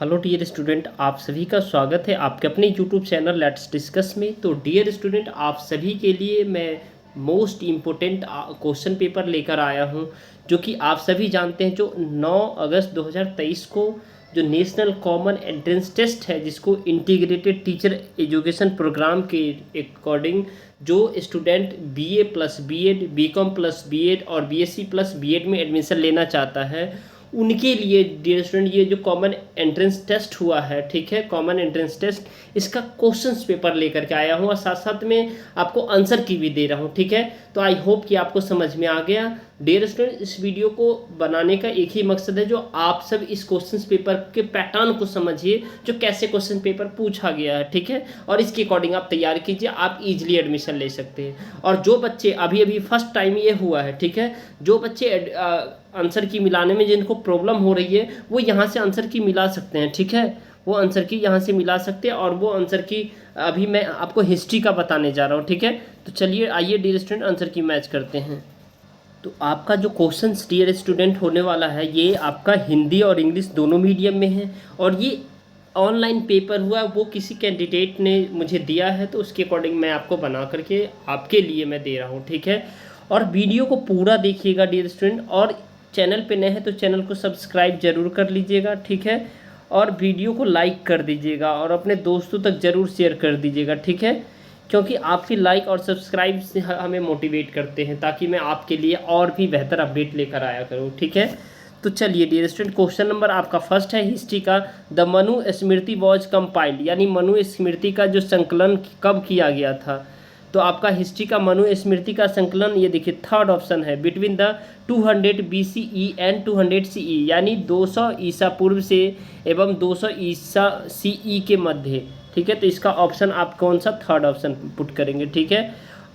Hello dear student, आप सभी का स्वागत है आपके अपने यूट्यूब चैनल लेट्स डिस्कस में। तो डियर स्टूडेंट, आप सभी के लिए मैं मोस्ट इम्पोर्टेंट क्वेश्चन पेपर लेकर आया हूं, जो कि आप सभी जानते हैं, जो 9 अगस्त 2023 को जो नेशनल कॉमन एंट्रेंस टेस्ट है, जिसको इंटीग्रेटेड टीचर एजुकेशन प्रोग्राम के अकॉर्डिंग जो student BA plus BEd, BCom plus BEd और बीएससी प्लस बीएड में एडमिशन लेना चाहता है, उनके लिए डियर स्टूडेंट ये जो कॉमन एंट्रेंस टेस्ट हुआ है, ठीक है, कॉमन एंट्रेंस टेस्ट, इसका क्वेश्चंस पेपर लेकर के आया हूँ और साथ साथ में आपको आंसर की भी दे रहा हूँ, ठीक है। तो आई होप कि आपको समझ में आ गया। डियर स्टूडेंट, इस वीडियो को बनाने का एक ही मकसद है, जो आप सब इस क्वेश्चन पेपर के पैटर्न को समझिए, जो कैसे क्वेश्चन पेपर पूछा गया है, ठीक है, और इसके अकॉर्डिंग आप तैयार कीजिए, आप इजीली एडमिशन ले सकते हैं। और जो बच्चे अभी अभी फर्स्ट टाइम ये हुआ है, ठीक है, जो बच्चे आंसर की मिलाने में जिनको प्रॉब्लम हो रही है, वो यहाँ से आंसर की मिला सकते हैं, ठीक है, वो आंसर की यहाँ से मिला सकते हैं। और वो आंसर की अभी मैं आपको हिस्ट्री का बताने जा रहा हूँ, ठीक है। तो चलिए आइए डियर स्टूडेंट आंसर की मैच करते हैं। तो आपका जो क्वेश्चन डियर स्टूडेंट होने वाला है, ये आपका हिंदी और इंग्लिश दोनों मीडियम में है, और ये ऑनलाइन पेपर हुआ, वो किसी कैंडिडेट ने मुझे दिया है, तो उसके अकॉर्डिंग मैं आपको बना करके आपके लिए मैं दे रहा हूँ, ठीक है। और वीडियो को पूरा देखिएगा डियर स्टूडेंट, और चैनल पे नए हैं तो चैनल को सब्सक्राइब जरूर कर लीजिएगा, ठीक है, और वीडियो को लाइक कर दीजिएगा और अपने दोस्तों तक ज़रूर शेयर कर दीजिएगा, ठीक है, क्योंकि आपकी लाइक और सब्सक्राइब से हमें मोटिवेट करते हैं, ताकि मैं आपके लिए और भी बेहतर अपडेट लेकर आया करूँ, ठीक है। तो चलिए डियर स्टूडेंट, क्वेश्चन नंबर आपका फर्स्ट है हिस्ट्री का। The Manu Smriti was compiled, यानी मनु स्मृति का जो संकलन कब किया गया था। तो आपका हिस्ट्री का मनु स्मृति का संकलन, ये देखिए थर्ड ऑप्शन है, between the 200 BCE and 200 CE, यानी 200 ईसा पूर्व से एवं 200 ईसा CE के मध्य, ठीक है। तो इसका ऑप्शन आप कौन सा, थर्ड ऑप्शन पुट करेंगे, ठीक है।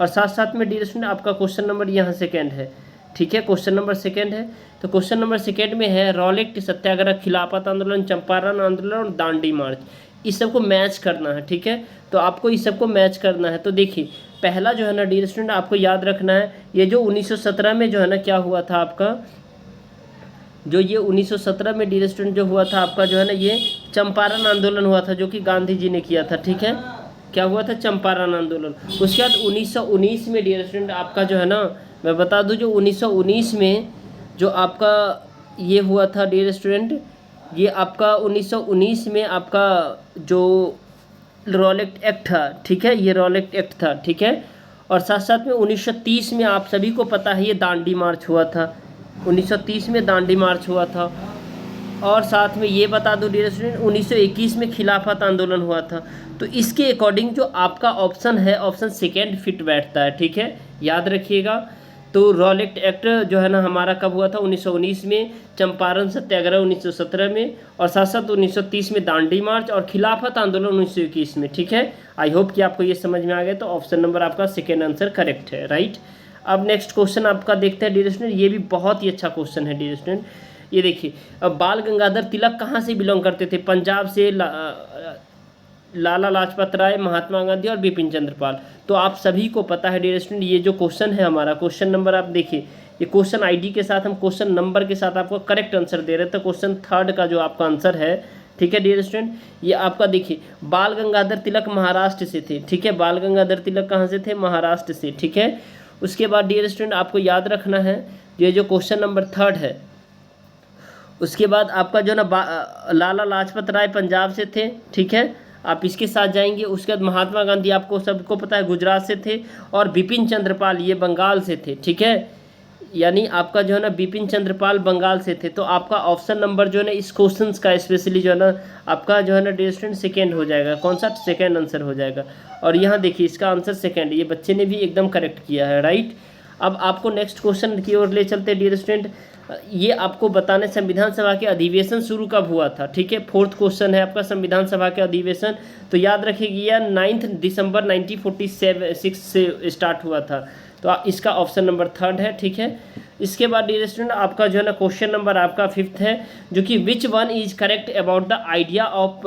और साथ साथ में डियर स्टूडेंट आपका क्वेश्चन नंबर यहाँ सेकेंड है, ठीक है, क्वेश्चन नंबर सेकेंड है। तो क्वेश्चन नंबर सेकेंड में है रॉलेट सत्याग्रह, खिलाफत आंदोलन, चंपारण आंदोलन और दांडी मार्च, इस सबको मैच करना है, ठीक है। तो आपको इस सबको मैच करना है। तो देखिए पहला जो है ना डियर स्टूडेंट, आपको याद रखना है, ये जो 1917 में जो है ना क्या हुआ था आपका, जो ये 1917 में डियर स्टूडेंट जो हुआ था आपका, जो है ना ये चंपारण आंदोलन हुआ था, जो कि गांधी जी ने किया था, ठीक है। क्या हुआ था, चंपारण आंदोलन। उसके बाद 1919 में डियर स्टूडेंट आपका जो है ना, मैं बता दूं, जो 1919 में जो आपका ये हुआ था डियर स्टूडेंट, ये आपका 1919 में आपका जो रॉलेट एक्ट था, ठीक है, ये रॉलेट एक्ट था, ठीक है। और साथ साथ में 1930 में आप सभी को पता है ये दांडी मार्च हुआ था, 1930 में दांडी मार्च हुआ था। और साथ में ये बता दो डियर स्टूडेंट, 1921 में खिलाफत आंदोलन हुआ था। तो इसके अकॉर्डिंग जो आपका ऑप्शन है, ऑप्शन सेकेंड फिट बैठता है, ठीक है, याद रखिएगा। तो रॉलेट एक्ट जो है ना हमारा कब हुआ था, 1919 में, चंपारण सत्याग्रह 1917 में, और साथ साथ 1930 में दांडी मार्च, और खिलाफत आंदोलन 1921 में, ठीक है। आई होप कि आपको ये समझ में आ गया। तो ऑप्शन नंबर आपका सेकेंड आंसर करेक्ट है, राइट। अब नेक्स्ट क्वेश्चन आपका देखते हैं डियर स्टूडेंट, ये भी बहुत ही अच्छा क्वेश्चन है डियर स्टूडेंट। ये देखिए, अब बाल गंगाधर तिलक कहाँ से बिलोंग करते थे, पंजाब से, लाला लाजपत राय, महात्मा गांधी और बिपिन चंद्र पाल। तो आप सभी को पता है डियर स्टूडेंट, ये जो क्वेश्चन है हमारा, क्वेश्चन नंबर आप देखिए, ये क्वेश्चन आईडी के साथ हम क्वेश्चन नंबर के साथ आपको करेक्ट आंसर दे रहे थे। क्वेश्चन थर्ड का जो आपका आंसर है, ठीक है डियर स्टूडेंट, ये आपका देखिए बाल गंगाधर तिलक महाराष्ट्र से थे, ठीक है, बाल गंगाधर तिलक कहाँ से थे, महाराष्ट्र से, ठीक है। उसके बाद डियर स्टूडेंट आपको याद रखना है, ये जो क्वेश्चन नंबर थर्ड है, उसके बाद आपका जो ना लाला लाजपत राय पंजाब से थे, ठीक है, आप इसके साथ जाएंगे। उसके बाद महात्मा गांधी आपको सबको पता है गुजरात से थे, और बिपिन चंद्र पाल ये बंगाल से थे, ठीक है, यानी आपका जो है ना बिपिन चंद्र पाल बंगाल से थे। तो आपका ऑप्शन नंबर जो है ना इस क्वेश्चन का स्पेशली जो है ना आपका जो है ना डियर स्टूडेंट सेकेंड हो जाएगा, कौन सा, सेकेंड आंसर हो जाएगा। और यहाँ देखिए इसका आंसर सेकेंड, ये बच्चे ने भी एकदम करेक्ट किया है, राइट। अब आपको नेक्स्ट क्वेश्चन की ओर ले चलते हैं डियर स्टूडेंट। ये आपको बताने संविधान सभा के अधिवेशन शुरू कब हुआ था, ठीक है, फोर्थ क्वेश्चन है आपका, संविधान सभा के अधिवेशन। तो याद रखिएगा यह 9 दिसंबर 1946 से स्टार्ट हुआ था। तो इसका ऑप्शन नंबर थर्ड है, ठीक है। इसके बाद डियर स्टूडेंट आपका जो है ना क्वेश्चन नंबर आपका फिफ्थ है, जो कि which one is correct about the idea of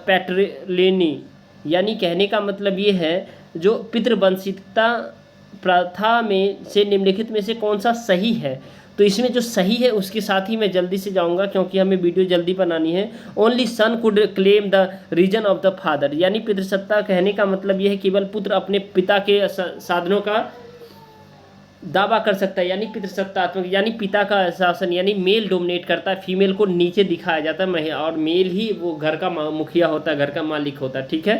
patriliny, यानी कहने का मतलब ये है, जो पितृवंशिकता प्रथा में से निम्नलिखित में से कौन सा सही है। तो इसमें जो सही है उसके साथ ही मैं जल्दी से जाऊंगा, क्योंकि हमें वीडियो जल्दी बनानी है। Only son could claim the reason of the father, यानी पितृसत्ता कहने का मतलब यह है केवल पुत्र अपने पिता के साधनों का दावा कर सकता है, यानी पितृसत्तात्मक, यानी पिता का शासन, यानी मेल डोमिनेट करता है, फीमेल को नीचे दिखाया जाता है, और मेल ही वो घर का मुखिया होता है, घर का मालिक होता है। ठीक है,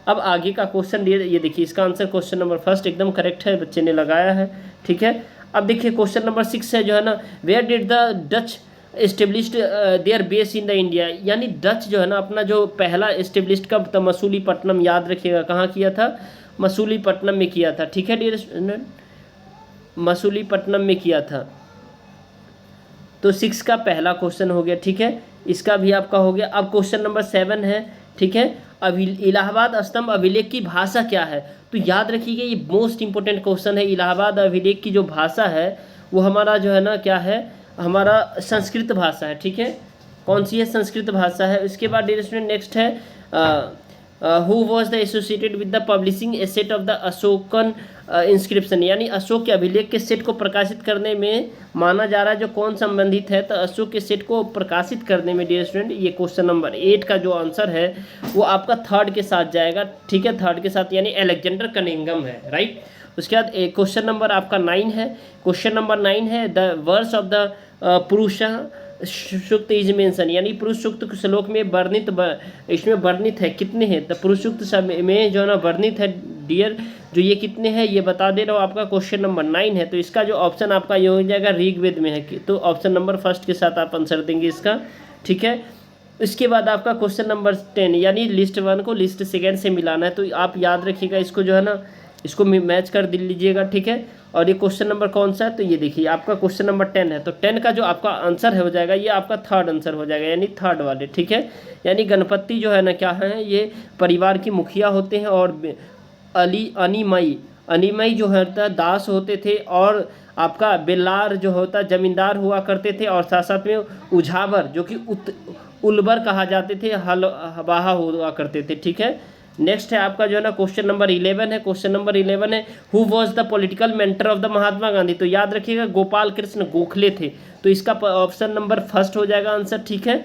अब आगे का क्वेश्चन ये देखिए, इसका आंसर क्वेश्चन नंबर फर्स्ट एकदम करेक्ट है, बच्चे ने लगाया है। ठीक है, अब देखिए क्वेश्चन नंबर 6 है जो है ना, where did the Dutch established their base in the India, यानी डच जो है ना अपना जो पहला एस्टेब्लिश्ड कब था, मसूलीपट्टनम, याद रखिएगा कहाँ किया था, मसूलीपट्टनम में किया था। ठीक है डियर स्टूडेंट, मसूलीपट्टनम में किया था। तो 6 का पहला क्वेश्चन हो गया। ठीक है, इसका भी आपका हो गया। अब क्वेश्चन नंबर 7 है। ठीक है, इलाहाबाद स्तंभ अभिलेख की भाषा क्या है, तो याद रखिएगा ये मोस्ट इंपोर्टेंट क्वेश्चन है। इलाहाबाद अभिलेख की जो भाषा है वो हमारा जो है ना क्या है, हमारा संस्कृत भाषा है। ठीक है, कौन सी है, संस्कृत भाषा है। उसके बाद डियर स्टूडेंट नेक्स्ट है who was the associated with the publishing A set of the Ashokan inscription, यानी अशोक के अभिलेख के सेट को प्रकाशित करने में माना जा रहा है जो कौन संबंधित है, तो अशोक के सेट को प्रकाशित करने में डियर स्टूडेंट, ये क्वेश्चन नंबर 8 का जो आंसर है वो आपका थर्ड के साथ जाएगा। ठीक है, थर्ड के साथ यानी अलेक्जेंडर कनिंघम है, राइट। उसके बाद एक क्वेश्चन नंबर आपका 9 है। क्वेश्चन नंबर 9 है द वर्स ऑफ द पुरुष सूक्त इज मेंशन, यानी पुरुष सूक्त श्लोक में वर्णित इसमें वर्णित है कितने हैं, तो पुरुष सूक्त में जो है ना वर्णित है डियर, जो ये कितने हैं ये बता दे रहा हूँ आपका, क्वेश्चन नंबर 9 है। तो इसका जो ऑप्शन आपका ये हो जाएगा ऋग्वेद में है, तो ऑप्शन नंबर फर्स्ट के साथ आप आंसर देंगे इसका। ठीक है, इसके बाद आपका क्वेश्चन नंबर 10, यानी लिस्ट 1 को लिस्ट सेकेंड से मिलाना है, तो आप याद रखिएगा इसको जो है ना, इसको मैच कर लीजिएगा। ठीक है, और ये क्वेश्चन नंबर कौन सा है, तो ये देखिए आपका क्वेश्चन नंबर 10 है। तो 10 का जो आपका आंसर है हो जाएगा, ये आपका थर्ड आंसर हो जाएगा, यानी थर्ड वाले। ठीक है, यानी गणपति जो है ना क्या है, ये परिवार की मुखिया होते हैं, और अनिमई जो होता दास होते थे, और आपका बेलार जो होता जमींदार हुआ करते थे, और साथ साथ में उझावर जो कि उलबर कहा जाते थे, हलवाहा हुआ करते थे। ठीक है, नेक्स्ट है आपका जो है ना क्वेश्चन नंबर 11 है। क्वेश्चन नंबर 11 है who was the political mentor of the Mahatma Gandhi, तो याद रखिएगा गोपाल कृष्ण गोखले थे, तो इसका ऑप्शन नंबर फर्स्ट हो जाएगा आंसर। ठीक है,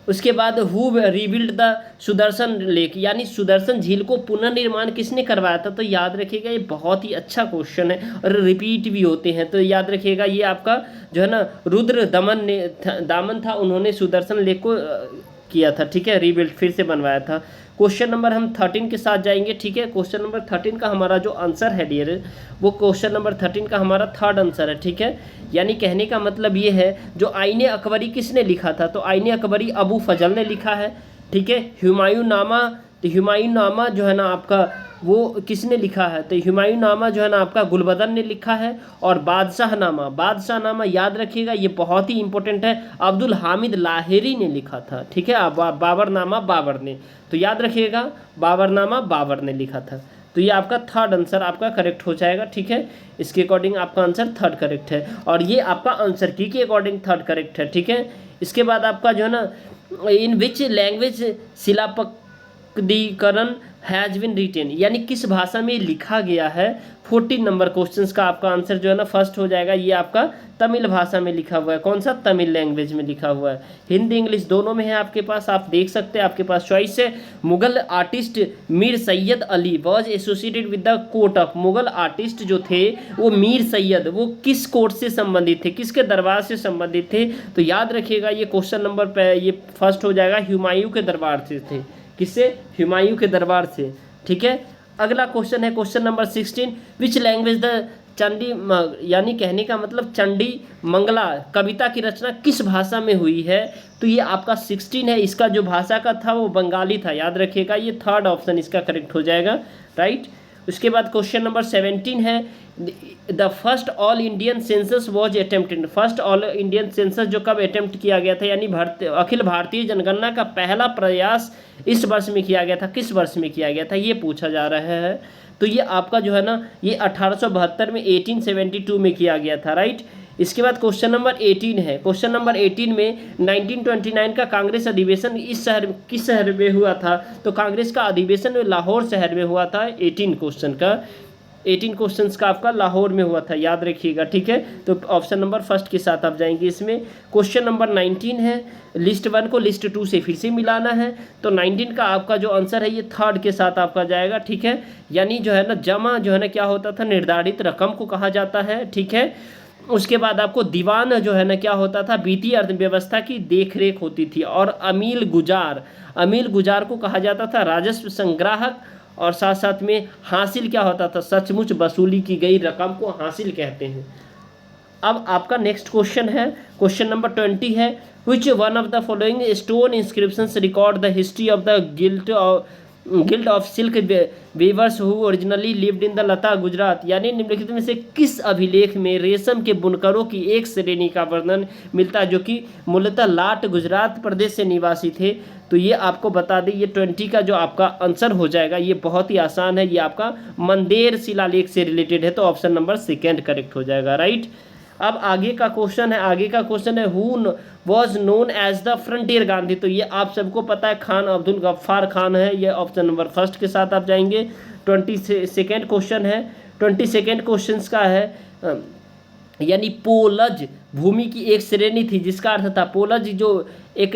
उसके बाद who rebuild the Sudarshan lake, यानी सुदर्शन झील को पुनर्निर्माण किसने करवाया था, तो याद रखिएगा ये बहुत ही अच्छा क्वेश्चन है और रिपीट भी होते हैं, तो याद रखिएगा ये आपका जो है ना रुद्र दामन था, उन्होंने सुदर्शन लेक को किया था। ठीक है, रीबिल्ड फिर से बनवाया था। क्वेश्चन नंबर हम 13 के साथ जाएंगे। ठीक है, क्वेश्चन नंबर 13 का हमारा जो आंसर है डियर, वो क्वेश्चन नंबर 13 का हमारा थर्ड आंसर है। ठीक है, यानी कहने का मतलब ये है जो आईने अकबरी किसने लिखा था, तो आईने अकबरी अबू फजल ने लिखा है। ठीक है, हुमायूं नामा, तो हुमायूं नामा जो है ना आपका वो किसने लिखा है, तो हुमायूं नामा जो है ना आपका गुलबदन ने लिखा है, और बादशाह नामा याद रखिएगा ये बहुत ही इंपॉर्टेंट है, अब्दुल हामिद लाहिरी ने लिखा था। ठीक है, बाबर नामा बाबर ने, तो याद रखिएगा बाबर नामा बाबर ने लिखा था, तो ये आपका थर्ड आंसर आपका करेक्ट हो जाएगा। ठीक है, इसके अकॉर्डिंग आपका आंसर थर्ड करेक्ट है, और ये आपका आंसर की के अकॉर्डिंग थर्ड करेक्ट है। ठीक है, इसके बाद आपका जो है ना in which language Silappatikaram has been written, यानी किस भाषा में लिखा गया है। 14 नंबर क्वेश्चंस का आपका आंसर जो है ना फर्स्ट हो जाएगा, ये आपका तमिल भाषा में लिखा हुआ है। कौन सा, तमिल लैंग्वेज में लिखा हुआ है, हिंदी इंग्लिश दोनों में है आपके पास, आप देख सकते हैं आपके पास चॉइस है। Mughal artist Mir Syed Ali was associated with the court of, Mughal artist जो थे वो मीर सैयद, वो किस कोर्ट से संबंधित थे, किसके दरबार से संबंधित थे, तो याद रखिएगा ये क्वेश्चन नंबर पे ये फर्स्ट हो जाएगा, हुमायूं के दरबार से थे, किससे, हुमायूं के दरबार से। ठीक है, अगला क्वेश्चन है question number 16, which language the Chandi, यानी कहने का मतलब चंडी मंगला कविता की रचना किस भाषा में हुई है, तो ये आपका 16 है, इसका जो भाषा का था वो बंगाली था, याद रखिएगा ये थर्ड ऑप्शन इसका करेक्ट हो जाएगा, राइट। उसके बाद क्वेश्चन नंबर 17 है the first all Indian census was attempted, first all Indian census जो कब अटेम्प्ट किया गया था, यानी अखिल भारतीय जनगणना का पहला प्रयास इस वर्ष में किया गया था, किस वर्ष में किया गया था ये पूछा जा रहा है। तो ये आपका जो है ना ये 1872 में 1872 में किया गया था, राइट। इसके बाद क्वेश्चन नंबर 18 है, क्वेश्चन नंबर 18 में 1929 का कांग्रेस अधिवेशन किस शहर में हुआ था, तो कांग्रेस का अधिवेशन लाहौर शहर में हुआ था। 18 क्वेश्चन का 18 क्वेश्चंस का आपका लाहौर में हुआ था, याद रखिएगा, ठीक है। तो ऑप्शन नंबर फर्स्ट के साथ आप जाएंगे इसमें। क्वेश्चन नंबर 19 है, लिस्ट 1 को लिस्ट 2 से फिर से मिलाना है, तो 19 का आपका जो आंसर है ये थर्ड के साथ आपका जाएगा, ठीक है। यानी जो है ना जमा जो है ना क्या होता था, निर्धारित रकम को कहा जाता है, ठीक है। उसके बाद आपको दीवान जो है ना क्या होता था, वित्तीय अर्थव्यवस्था की देखरेख होती थी। और अमील गुजार को कहा जाता था राजस्व संग्राहक, और साथ साथ में हासिल क्या होता था, सचमुच वसूली की गई रकम को हासिल कहते हैं। अब आपका नेक्स्ट क्वेश्चन है, क्वेश्चन नंबर 20 है, which one of the following stone inscriptions record the history of the guild of silk weavers who originally lived in the Lata Gujarat. यानी निम्नलिखित में से किस अभिलेख में रेशम के बुनकरों की एक श्रेणी का वर्णन मिलता है जो कि मूलतः लाट गुजरात प्रदेश से निवासी थे। तो ये आपको बता दें, ये 20 का जो आपका आंसर हो जाएगा ये बहुत ही आसान है, ये आपका मंदेर शिलालेख से रिलेटेड है, तो ऑप्शन नंबर सेकेंड करेक्ट हो जाएगा, राइट। अब आगे का क्वेश्चन है who was known as the frontier Gandhi. तो ये आप सबको पता है, खान अब्दुल गफ्फार खान है, ये ऑप्शन नंबर फर्स्ट के साथ आप जाएंगे। 22nd क्वेश्चन है, 22nd क्वेश्चन का है यानी पोलज भूमि की एक श्रेणी थी, जिसका अर्थ था पोलज जो एक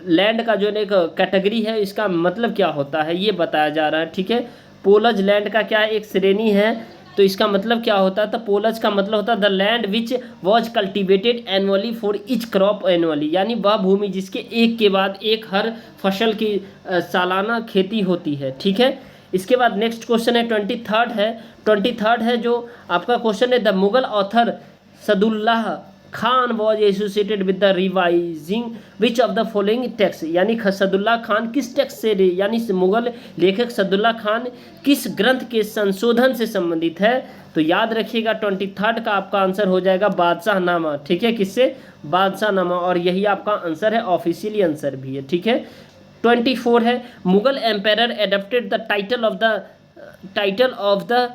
लैंड का जो है एक कैटेगरी है, इसका मतलब क्या होता है ये बताया जा रहा है, ठीक है। पोलज लैंड का क्या एक श्रेणी है, तो इसका मतलब क्या होता है, तो पोलज का मतलब होता है the land which was cultivated annually for each crop annually. यानी वह भूमि जिसके एक के बाद एक हर फसल की सालाना खेती होती है, ठीक है। इसके बाद नेक्स्ट क्वेश्चन है 23rd है जो आपका क्वेश्चन है the Mughal author Sadullah Khan was associated with the revising which of the following text. यानी सदुल्ला खान किस टेक्स्ट से, यानी मुगल लेखक सदुल्ला खान किस ग्रंथ के संशोधन से संबंधित है। तो याद रखिएगा 23rd का आपका आंसर हो जाएगा बादशाहनामा, ठीक है। किससे, बादशाहनामा, और यही आपका आंसर है, ऑफिशियली आंसर भी है, ठीक है। 24 है Mughal empire adapted the title of the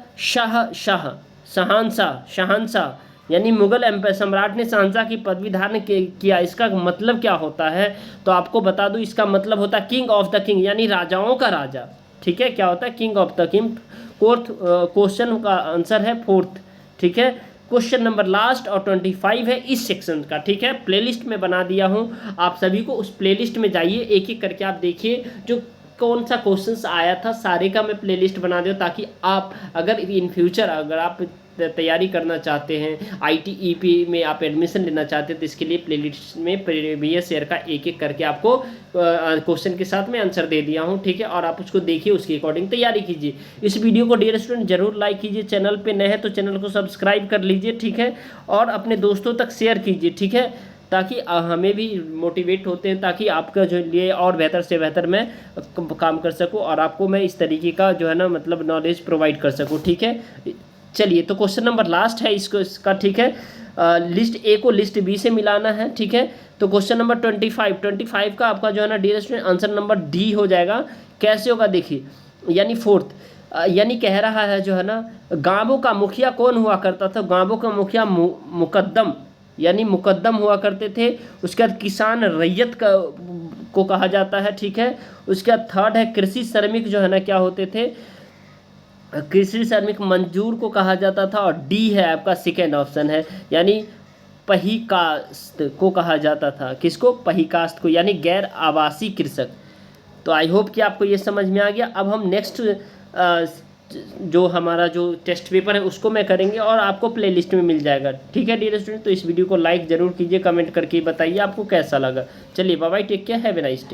Shahenshah. यानी मुगल सम्राट ने शहंशाह की पदवी धारण किया, इसका मतलब क्या होता है, तो आपको बता दूं इसका मतलब होता है किंग ऑफ द किंग, यानी राजाओं का राजा, ठीक है। क्या होता है, king of the king. Fourth question का आंसर है फोर्थ, ठीक है। क्वेश्चन नंबर लास्ट और 25 है इस सेक्शन का, ठीक है। प्लेलिस्ट में बना दिया हूँ आप सभी को, उस प्लेलिस्ट में जाइए, एक एक करके आप देखिए जो कौन सा क्वेश्चंस आया था, सारे का मैं प्लेलिस्ट बना दूँ, ताकि आप अगर इन फ्यूचर अगर आप तैयारी करना चाहते हैं, ITEP में आप एडमिशन लेना चाहते हैं, तो इसके लिए प्लेलिस्ट में प्रीवियस ईयर का एक एक करके आपको क्वेश्चन के साथ में आंसर दे दिया हूं, ठीक है। और आप उसको देखिए, उसके अकॉर्डिंग तैयारी कीजिए। इस वीडियो को डियर स्टूडेंट जरूर लाइक कीजिए, चैनल पे नए हैं तो चैनल को सब्सक्राइब कर लीजिए, ठीक है। और अपने दोस्तों तक शेयर कीजिए, ठीक है, ताकि हमें भी मोटिवेट होते हैं, ताकि आपका जो लिए और बेहतर से बेहतर मैं काम कर सकूं और आपको मैं इस तरीके का जो है ना मतलब नॉलेज प्रोवाइड कर सकूं, ठीक है। चलिए, तो क्वेश्चन नंबर लास्ट है इसका, ठीक है। लिस्ट ए को लिस्ट बी से मिलाना है, ठीक है। तो क्वेश्चन नंबर 25 का आपका जो है ना dear student answer number D हो जाएगा। कैसे होगा देखिए, यानी फोर्थ, यानी कह रहा है जो है ना गांवों का मुखिया कौन हुआ करता था, गांवों का मुखिया मुकद्दम, यानी मुकद्दम हुआ करते थे। उसके बाद किसान रैयत को कहा जाता है, ठीक है। उसके बाद थर्ड है कृषि श्रमिक जो है ना क्या होते थे, कृषि श्रमिक मंजूर को कहा जाता था। और डी है आपका सेकेंड ऑप्शन है, यानी पहिकास्त को कहा जाता था, किसको, पहिकास्त को, यानी गैर आवासीय कृषक। तो आई होप कि आपको ये समझ में आ गया। अब हम नेक्स्ट जो हमारा जो टेस्ट पेपर है उसको मैं करेंगे और आपको प्लेलिस्ट में मिल जाएगा, ठीक है डियर स्टूडेंट। तो इस वीडियो को लाइक ज़रूर कीजिए, कमेंट करके बताइए आपको कैसा लगा। चलिए bye bye, take care, have a nice day.